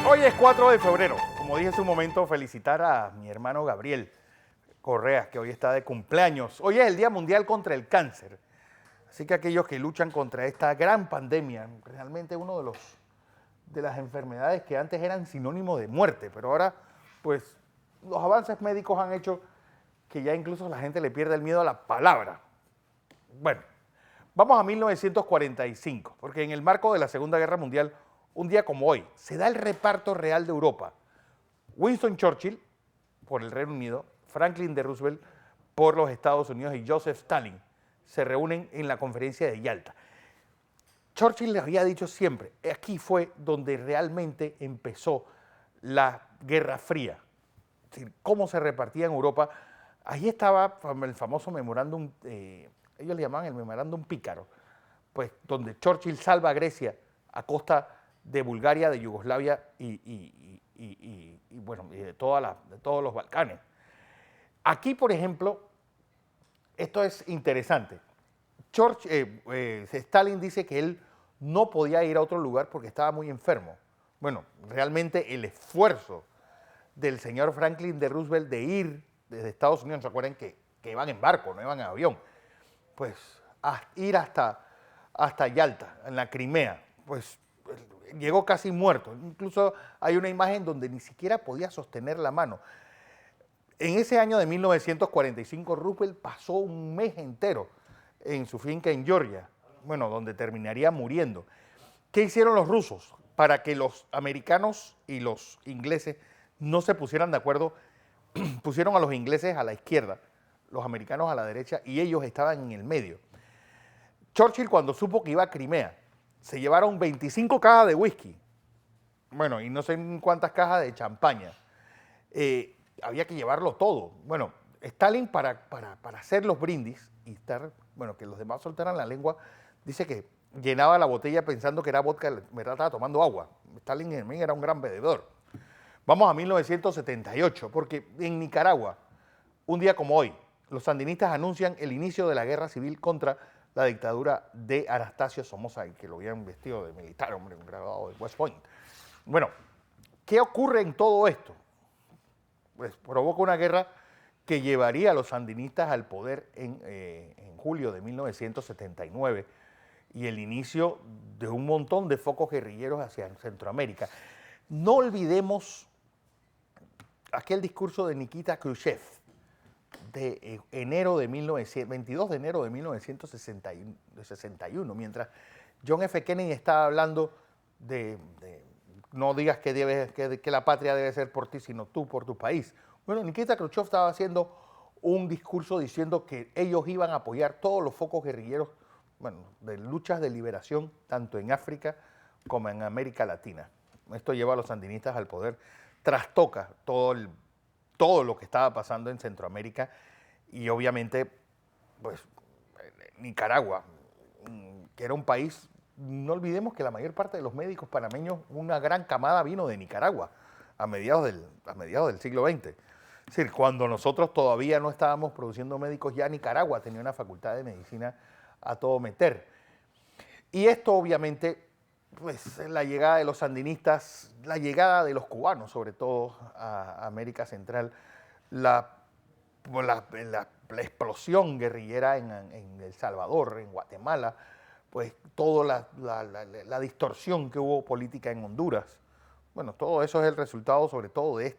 Hoy es 4 de febrero. Como dije hace un momento, felicitar a mi hermano Gabriel Correa, que hoy está de cumpleaños. Hoy es el Día Mundial contra el Cáncer. Así que aquellos que luchan contra esta gran pandemia, realmente uno de las enfermedades que antes eran sinónimo de muerte, pero ahora, pues, los avances médicos han hecho que ya incluso la gente le pierda el miedo a la palabra. Bueno, vamos a 1945, porque en el marco de la Segunda Guerra Mundial, un día como hoy, se da el reparto real de Europa. Winston Churchill, por el Reino Unido, Franklin D. Roosevelt, por los Estados Unidos, y Joseph Stalin se reúnen en la conferencia de Yalta. Churchill le había dicho siempre, aquí fue donde realmente empezó la Guerra Fría. Es decir, cómo se repartía en Europa. Ahí estaba el famoso memorándum, ellos le llamaban el memorándum pícaro, pues donde Churchill salva a Grecia a costa de Bulgaria, de Yugoslavia y de todos los Balcanes. Aquí, por ejemplo, esto es interesante. Stalin dice que él no podía ir a otro lugar porque estaba muy enfermo. Bueno, realmente el esfuerzo del señor Franklin D. Roosevelt de ir desde Estados Unidos, ¿se acuerdan que iban en barco, no iban en avión? Pues ir hasta Yalta, en la Crimea, pues llegó casi muerto. Incluso hay una imagen donde ni siquiera podía sostener la mano. En ese año de 1945, Roosevelt pasó un mes entero en su finca en Georgia, bueno, donde terminaría muriendo. ¿Qué hicieron los rusos? Para que los americanos y los ingleses no se pusieran de acuerdo, pusieron a los ingleses a la izquierda, los americanos a la derecha, y ellos estaban en el medio. Churchill, cuando supo que iba a Crimea, se llevaron 25 cajas de whisky, bueno, y no sé cuántas cajas de champaña. Había que llevarlo todo. Bueno, Stalin, para hacer los brindis y estar, bueno, que los demás soltaran la lengua, dice que llenaba la botella pensando que era vodka, en verdad estaba tomando agua. Stalin también era un gran bebedor. Vamos a 1978, porque en Nicaragua, un día como hoy, los sandinistas anuncian el inicio de la guerra civil contra la dictadura de Anastasio Somoza, que lo habían vestido de militar, hombre, un graduado de West Point. Bueno, ¿qué ocurre en todo esto? Pues provoca una guerra que llevaría a los sandinistas al poder en julio de 1979 y el inicio de un montón de focos guerrilleros hacia Centroamérica. No olvidemos aquel discurso de Nikita Khrushchev de enero de 22 de enero de 1961, mientras John F. Kennedy estaba hablando de no digas que la patria debe ser por ti, sino tú por tu país. Bueno, Nikita Khrushchev estaba haciendo un discurso diciendo que ellos iban a apoyar todos los focos guerrilleros, bueno, de luchas de liberación, tanto en África como en América Latina. Esto lleva a los sandinistas al poder, trastoca todo lo que estaba pasando en Centroamérica y obviamente, pues, Nicaragua, que era un país. No olvidemos que la mayor parte de los médicos panameños, una gran camada vino de Nicaragua a mediados del siglo XX. Es decir, cuando nosotros todavía no estábamos produciendo médicos, ya Nicaragua tenía una facultad de medicina a todo meter. Y esto obviamente, pues la llegada de los sandinistas, la llegada de los cubanos sobre todo a América Central, la explosión guerrillera en El Salvador, en Guatemala, pues toda la distorsión que hubo política en Honduras. Bueno, todo eso es el resultado sobre todo de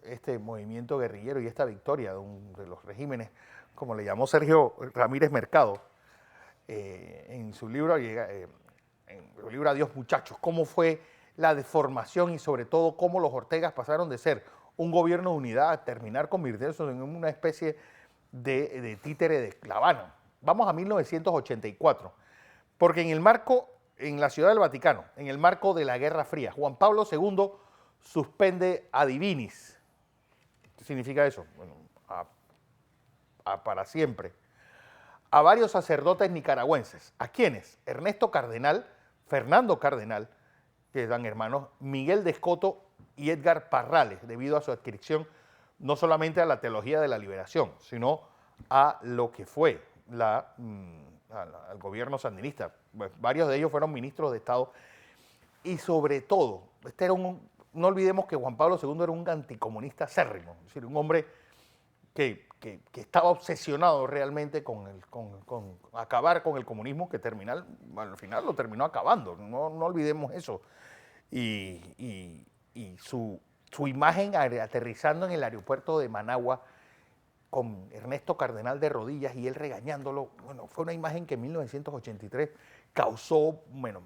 este movimiento guerrillero y esta victoria de los regímenes, como le llamó Sergio Ramírez Mercado en su libro Adiós muchachos, cómo fue la deformación y sobre todo cómo los Ortegas pasaron de ser un gobierno de unidad a terminar convirtiéndose en una especie de títere de La Habana. Vamos a 1984, porque en la Ciudad del Vaticano, en el marco de la Guerra Fría, Juan Pablo II suspende a divinis. ¿Qué significa eso? Bueno, para siempre. A varios sacerdotes nicaragüenses. ¿A quiénes? Ernesto Cardenal, Fernando Cardenal, que eran hermanos, Miguel de Escoto y Edgar Parrales, debido a su adscripción no solamente a la teología de la liberación, sino a lo que fue al gobierno sandinista. Varios de ellos fueron ministros de Estado. Y sobre todo, no olvidemos que Juan Pablo II era un anticomunista acérrimo, es decir, un hombre que estaba obsesionado realmente con acabar con el comunismo, que al final lo terminó acabando, no olvidemos eso. Y su imagen aterrizando en el aeropuerto de Managua con Ernesto Cardenal de rodillas y él regañándolo, bueno, fue una imagen que en 1983 causó, bueno,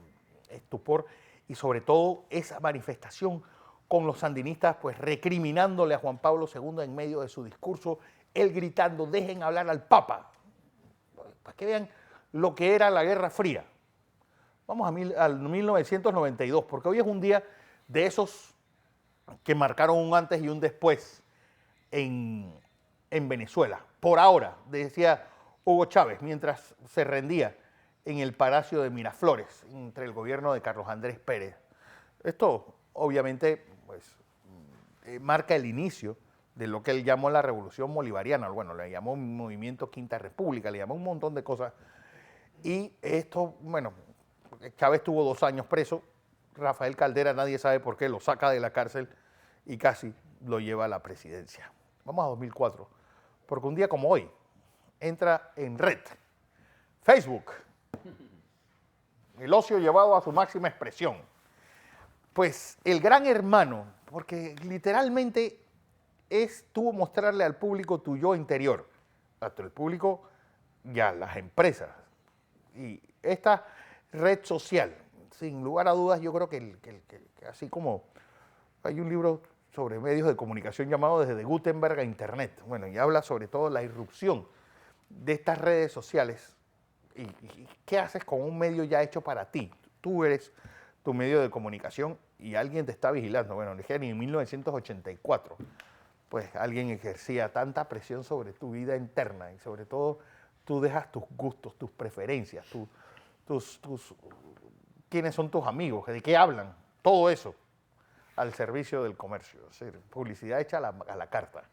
estupor, y sobre todo esa manifestación con los sandinistas pues recriminándole a Juan Pablo II en medio de su discurso, él gritando, dejen hablar al Papa, para que vean lo que era la Guerra Fría. Vamos al 1992, porque hoy es un día de esos que marcaron un antes y un después en Venezuela. Por ahora, decía Hugo Chávez, mientras se rendía en el Palacio de Miraflores, entre el gobierno de Carlos Andrés Pérez. Esto, obviamente, pues, marca el inicio de lo que él llamó la Revolución Bolivariana. Bueno, le llamó Movimiento Quinta República, le llamó un montón de cosas. Y esto, bueno, Chávez tuvo 2 años preso, Rafael Caldera, nadie sabe por qué, lo saca de la cárcel y casi lo lleva a la presidencia. Vamos a 2004, porque un día como hoy entra en red Facebook, el ocio llevado a su máxima expresión. Pues el gran hermano, porque literalmente es tú mostrarle al público tu yo interior, tanto el público y a las empresas. Y esta red social, sin lugar a dudas, yo creo que así como hay un libro sobre medios de comunicación llamado Desde Gutenberg a Internet, bueno, y habla sobre todo la irrupción de estas redes sociales y qué haces con un medio ya hecho para ti. Tú eres tu medio de comunicación y alguien te está vigilando. Bueno, ni en 1984, pues alguien ejercía tanta presión sobre tu vida interna y sobre todo tú dejas tus gustos, tus preferencias, quiénes son tus amigos, de qué hablan, todo eso al servicio del comercio, es decir, publicidad hecha a la carta.